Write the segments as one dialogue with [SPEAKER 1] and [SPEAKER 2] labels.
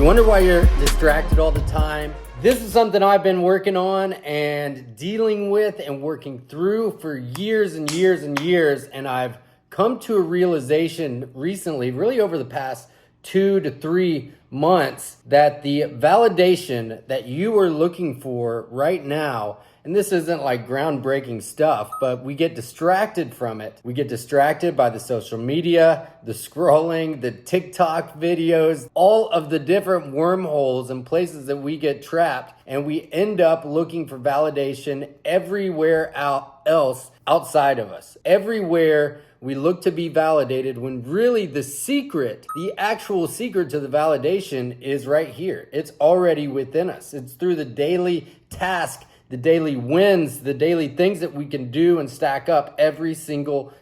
[SPEAKER 1] wonder why you're distracted all the time? This is something I've been working on and dealing with and working through for years and years and years. And I've come to a realization recently, really over the past 2 to 3 months, that the validation that you are looking for right now, and this isn't like groundbreaking stuff, but we get distracted from it. We get distracted by the social media, the scrolling, the TikTok videos, all of the different wormholes and places that we get trapped, and we end up looking for validation everywhere else outside of us. Everywhere we look to be validated, when really the secret, the actual secret to the validation is right here. It's already within us. It's through the daily task, the daily wins, the daily things that we can do and stack up every single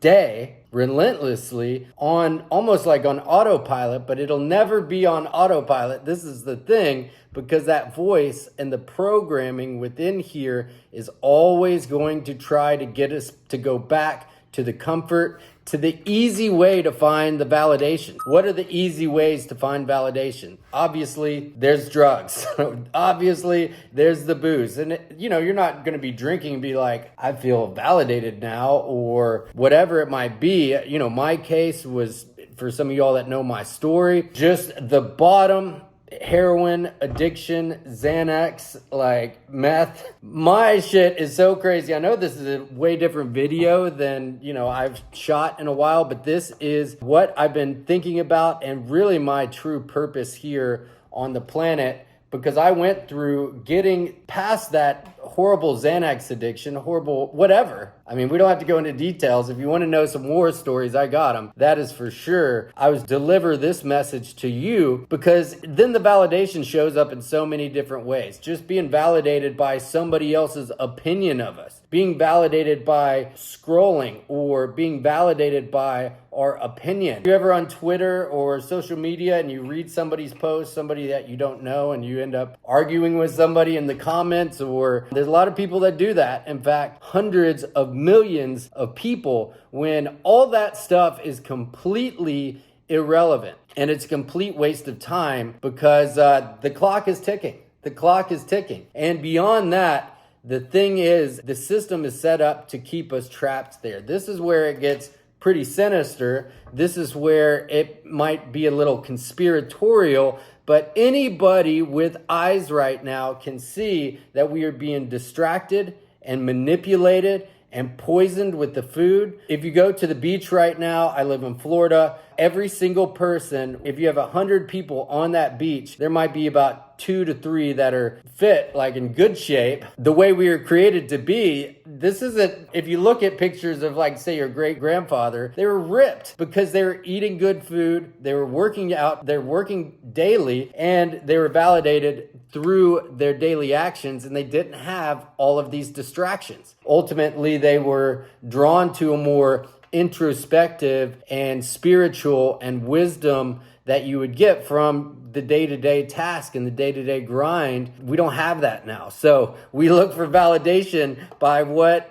[SPEAKER 1] day relentlessly on almost like on autopilot, but it'll never be on autopilot. This is the thing, because that voice and the programming within here is always going to try to get us to go back to the comfort, to the easy way to find the validation. What are the easy ways to find validation? Obviously, there's drugs. Obviously, there's the booze. And you're not gonna be drinking and be like, I feel validated now, or whatever it might be. My case was, for some of y'all that know my story, just the bottom. Heroin addiction, Xanax, like meth. My shit is so crazy. I know this is a way different video than, I've shot in a while, but this is what I've been thinking about and really my true purpose here on the planet, because I went through getting past that horrible Xanax addiction, horrible whatever. I mean, we don't have to go into details. If you want to know some war stories, I got them. That is for sure. I was deliver this message to you because then the validation shows up in so many different ways. Just being validated by somebody else's opinion of us, being validated by scrolling, or being validated by our opinion. You ever on Twitter or social media and you read somebody's post, somebody that you don't know, and you end up arguing with somebody in the comments? Or there's a lot of people that do that. In fact, hundreds of millions of people, when all that stuff is completely irrelevant and it's a complete waste of time, because the clock is ticking. The clock is ticking. And beyond that, the thing is, the system is set up to keep us trapped there. This is where it gets pretty sinister. This is where it might be a little conspiratorial, but anybody with eyes right now can see that we are being distracted and manipulated and poisoned with the food. If you go to the beach right now, I live in Florida, every single person, if you have 100 people on that beach, there might be about 2 to 3 that are fit, like in good shape. The way we were created to be, this isn't, if you look at pictures of, like, say, your great grandfather, they were ripped because they were eating good food, they were working out, they're working daily, and they were validated through their daily actions, and they didn't have all of these distractions. Ultimately, they were drawn to a more introspective and spiritual and wisdom that you would get from the day-to-day task and the day-to-day grind. We don't have that now. So we look for validation by what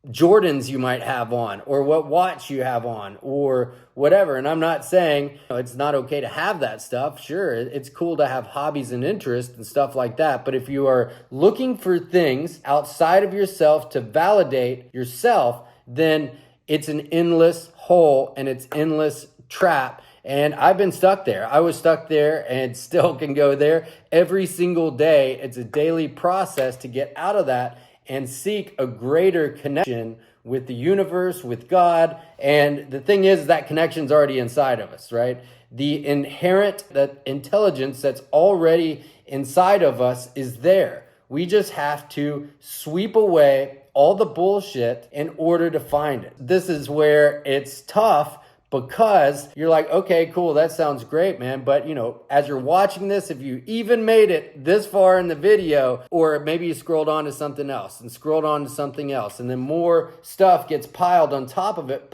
[SPEAKER 1] Jordans you might have on, or what watch you have on, or whatever. And I'm not saying it's not okay to have that stuff. Sure, it's cool to have hobbies and interests and stuff like that. But if you are looking for things outside of yourself to validate yourself, then it's an endless hole and it's endless trap. And I've been stuck there. I was stuck there and still can go there every single day. It's a daily process to get out of that and seek a greater connection with the universe, with God. And the thing is, that connection's already inside of us, right? The inherent, that intelligence that's already inside of us is there. We just have to sweep away all the bullshit in order to find it. This is where it's tough, because you're like, okay, cool, that sounds great, man. But as you're watching this, if you even made it this far in the video, or maybe you scrolled on to something else and scrolled on to something else, and then more stuff gets piled on top of it,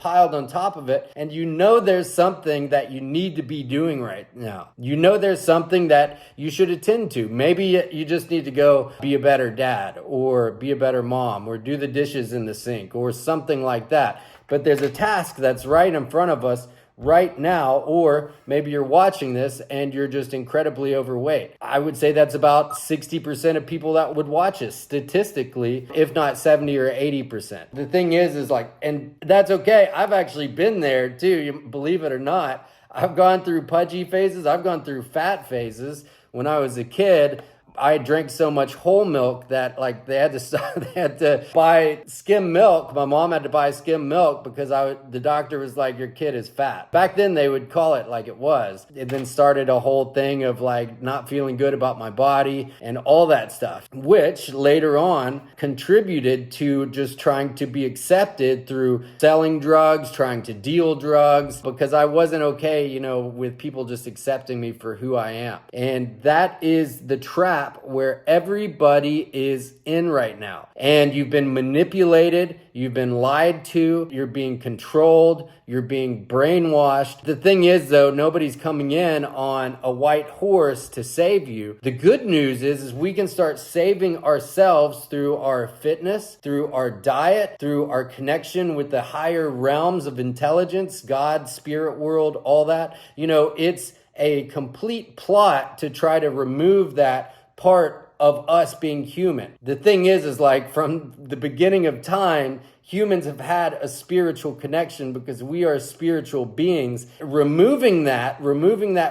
[SPEAKER 1] and there's something that you need to be doing right now. There's something that you should attend to. Maybe you just need to go be a better dad, or be a better mom, or do the dishes in the sink, or something like that. But there's a task that's right in front of us right now, or maybe you're watching this and you're just incredibly overweight. I would say that's about 60% of people that would watch us statistically, if not 70 or 80%. The thing is like, and that's okay. I've actually been there too, believe it or not. I've gone through pudgy phases. I've gone through fat phases. When I was a kid, I drank so much whole milk that like they had to buy skim milk. My mom had to buy skim milk because the doctor was like, your kid is fat. Back then they would call it like it was. It then started a whole thing of like not feeling good about my body and all that stuff, which later on contributed to just trying to be accepted through selling drugs, trying to deal drugs, because I wasn't okay, with people just accepting me for who I am. And that is the trap where everybody is in right now. And you've been manipulated, you've been lied to, you're being controlled, you're being brainwashed. The thing is though, nobody's coming in on a white horse to save you. The good news is we can start saving ourselves through our fitness, through our diet, through our connection with the higher realms of intelligence, God, spirit world, all that. It's a complete plot to try to remove that part of us being human. The thing is like from the beginning of time, humans have had a spiritual connection because we are spiritual beings. Removing that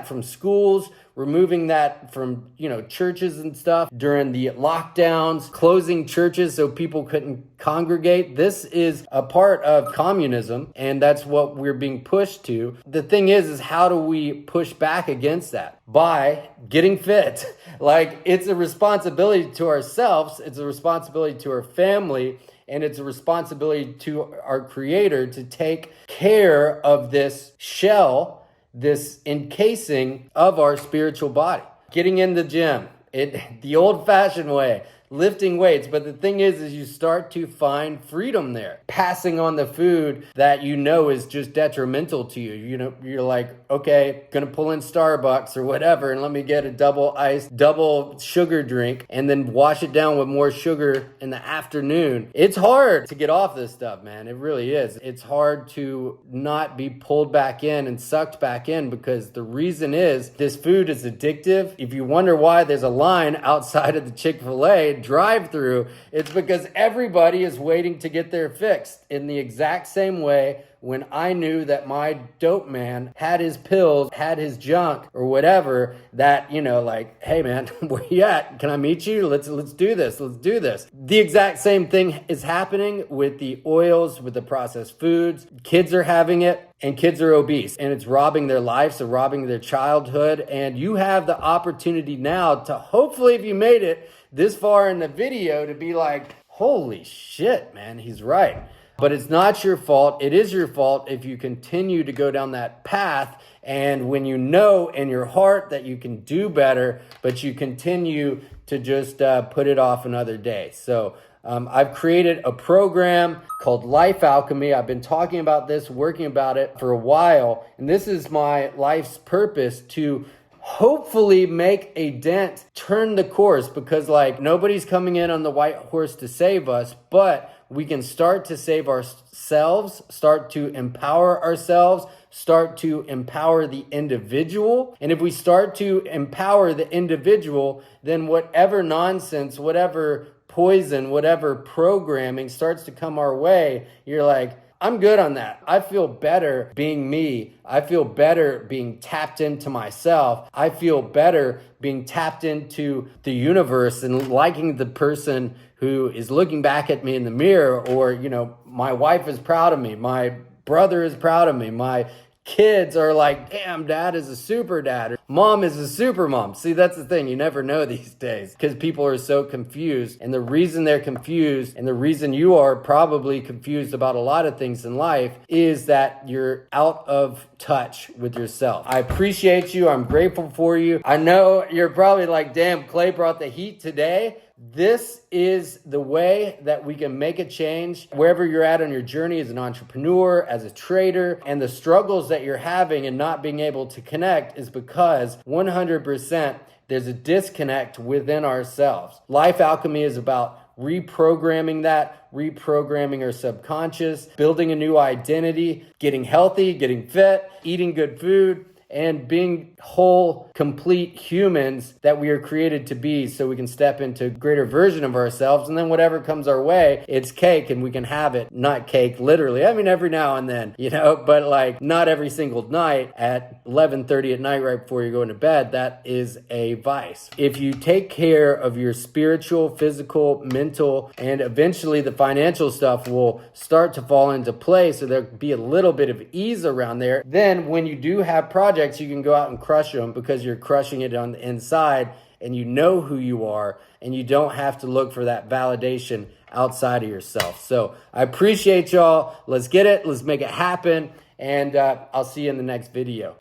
[SPEAKER 1] from schools, removing that from, churches and stuff during the lockdowns, closing churches so people couldn't congregate. This is a part of communism, and that's what we're being pushed to. The thing is how do we push back against that? By getting fit. Like, it's a responsibility to ourselves, it's a responsibility to our family, and it's a responsibility to our Creator to take care of this shell, this encasing of our spiritual body. Getting in the gym, the old-fashioned way, lifting weights. But the thing is you start to find freedom there. Passing on the food that is just detrimental to you. You're like, okay, gonna pull in Starbucks or whatever, and let me get a double sugar drink, and then wash it down with more sugar in the afternoon. It's hard to get off this stuff, man. It really is. It's hard to not be pulled back in and sucked back in, because the reason is this food is addictive. If you wonder why there's a line outside of the Chick-fil-A drive-through, it's because everybody is waiting to get their fix. In the exact same way, when I knew that my dope man had his pills, had his junk or whatever, that, like, hey man, where you at? Can I meet you? Let's do this. Let's do this. The exact same thing is happening with the oils, with the processed foods. Kids are having it, and kids are obese, and it's robbing their lives, so robbing their childhood. And you have the opportunity now to, hopefully if you made it this far in the video, to be like, holy shit, man, he's right. But it's not your fault. It is your fault if you continue to go down that path, and when you know in your heart that you can do better, but you continue to just put it off another day. So I've created a program called Life Alchemy. I've been talking about this, working about it for a while, and this is my life's purpose, to hopefully make a dent, turn the course, because like nobody's coming in on the white horse to save us, but we can start to save ourselves, start to empower ourselves, start to empower the individual. And if we start to empower the individual, then whatever nonsense, whatever poison, whatever programming starts to come our way, you're like, I'm good on that. I feel better being me. I feel better being tapped into myself. I feel better being tapped into the universe and liking the person who is looking back at me in the mirror, or, my wife is proud of me. My brother is proud of me. My kids are like, damn, dad is a super dad. Or, mom is a super mom. See, that's the thing. You never know these days because people are so confused. And the reason they're confused, and the reason you are probably confused about a lot of things in life, is that you're out of touch with yourself. I appreciate you. I'm grateful for you. I know you're probably like, damn, Clay brought the heat today. This is the way that we can make a change wherever you're at on your journey as an entrepreneur, as a trader, and the struggles that you're having and not being able to connect is because 100% there's a disconnect within ourselves. Life Alchemy is about reprogramming that, reprogramming our subconscious, building a new identity, getting healthy, getting fit, eating good food, and being whole, complete humans that we are created to be, so we can step into a greater version of ourselves. And then whatever comes our way, it's cake and we can have it. Not cake, literally. I mean, every now and then, but like not every single night at 11:30 at night right before you go into bed. That is a vice. If you take care of your spiritual, physical, mental, and eventually the financial stuff will start to fall into place, so there'll be a little bit of ease around there. Then when you do have projects, you can go out and crush them because you're crushing it on the inside and you know who you are, and you don't have to look for that validation outside of yourself. So I appreciate y'all. Let's get it. Let's make it happen. And I'll see you in the next video.